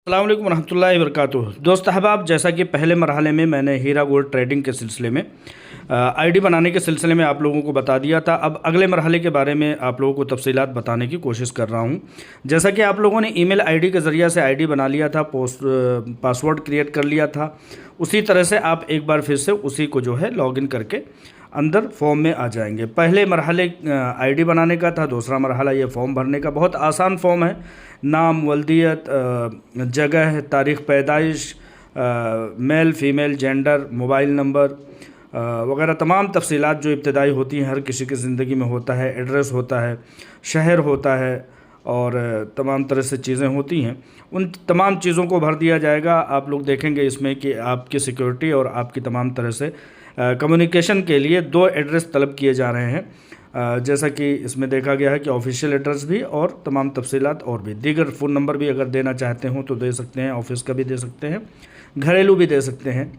अस्सलाम वालेकुम रहमतुल्लाहि वबरकातुहू। दोस्त अहबाब, जैसा कि पहले मरहले में मैंने हीरा गोल्ड ट्रेडिंग के सिलसिले में आईडी बनाने के सिलसिले में आप लोगों को बता दिया था। अब अगले मरहले के बारे में आप लोगों को तफसीलात बताने की कोशिश कर रहा हूं। जैसा कि आप लोगों ने ईमेल आईडी के ज़रिए से आईडी बना लिया था, पासवर्ड क्रिएट कर लिया था, उसी तरह से आप एक बार फिर से उसी को जो है लॉगिन करके अंदर फॉर्म में आ जाएंगे। पहले मरहले आईडी बनाने का था, दूसरा मरहला ये फॉर्म भरने का। बहुत आसान फॉर्म है। नाम, वल्दियत, जगह, तारीख़ पैदाइश, male female, gender, mobile number वगैरह तमाम तफसीलात जो इब्तदाई होती हैं, हर किसी की ज़िंदगी में होता है। एड्रेस होता है, शहर होता है और तमाम तरह से चीज़ें होती हैं। उन तमाम चीज़ों को भर दिया जाएगा। आप लोग देखेंगे इसमें कि आपकी सिक्योरिटी और आपकी तमाम तरह से कम्युनिकेशन के लिए 2 एड्रेस तलब किए जा रहे हैं। जैसा कि इसमें देखा गया है कि ऑफिशियल एड्रेस भी और तमाम तफसीलात और भी दीगर फ़ोन नंबर भी अगर देना चाहते हो तो दे सकते हैं, ऑफिस का भी दे सकते हैं, घरेलू भी दे सकते हैं।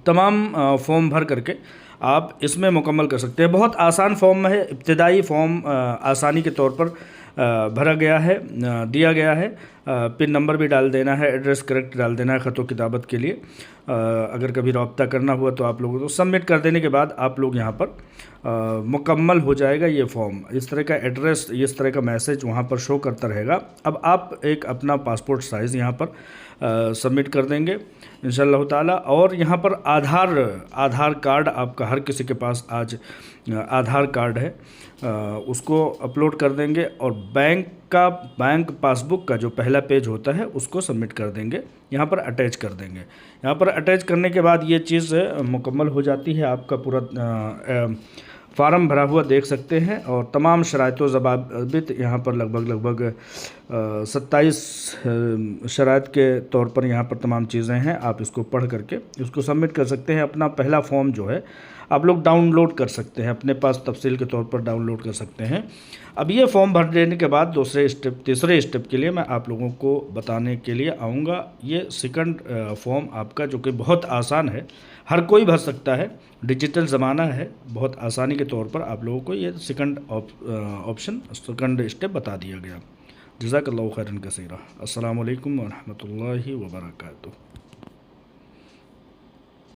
तमाम फॉर्म भर करके आप इसमें मुकम्मल कर सकते हैं। बहुत आसान फॉर्म है। इब्तदाई फॉर्म आसानी के तौर पर भरा गया है, दिया गया है। पिन नंबर भी डाल देना है, एड्रेस करेक्ट डाल देना है ख़तों किताबत के लिए। अगर कभी रब्ता करना हुआ तो आप लोगों को सबमिट कर देने के बाद आप लोग यहाँ पर मुकम्मल हो जाएगा ये फॉर्म। इस तरह का एड्रेस, इस तरह का मैसेज वहाँ पर शो करता रहेगा। अब आप एक अपना पासपोर्ट साइज़ यहाँ पर सबमिट कर देंगे इंशाअल्लाह ताला। और यहाँ पर आधार कार्ड आपका, हर किसी के पास आज आधार कार्ड है, उसको अपलोड कर देंगे। और बैंक पासबुक का जो पहला पेज होता है उसको सबमिट कर देंगे, यहाँ पर अटैच कर देंगे। यहाँ पर अटैच करने के बाद ये चीज़ मुकम्मल हो जाती है। आपका पूरा फार्म भरा हुआ देख सकते हैं और तमाम शराइत व ज़वाबित यहाँ पर लगभग 27 शराइत के तौर पर यहाँ पर तमाम चीज़ें हैं। आप इसको पढ़ करके इसको सबमिट कर सकते हैं। अपना पहला फॉर्म जो है आप लोग डाउनलोड कर सकते हैं, अपने पास तफसील के तौर पर डाउनलोड कर सकते हैं। अब ये फॉर्म भर देने के बाद तीसरे स्टेप के लिए मैं आप लोगों को बताने के लिए आऊँगा। ये सेकंड फॉर्म आपका, जो कि बहुत आसान है, हर कोई भर सकता है, डिजिटल ज़माना है। बहुत आसानी के तौर पर आप लोगों को ये सेकंड स्टेप बता दिया गया। जज़ाकल्लाहु खैरन कसीरा। अस्सलामु अलैकुम व रहमतुल्लाहि व बरकातुहू।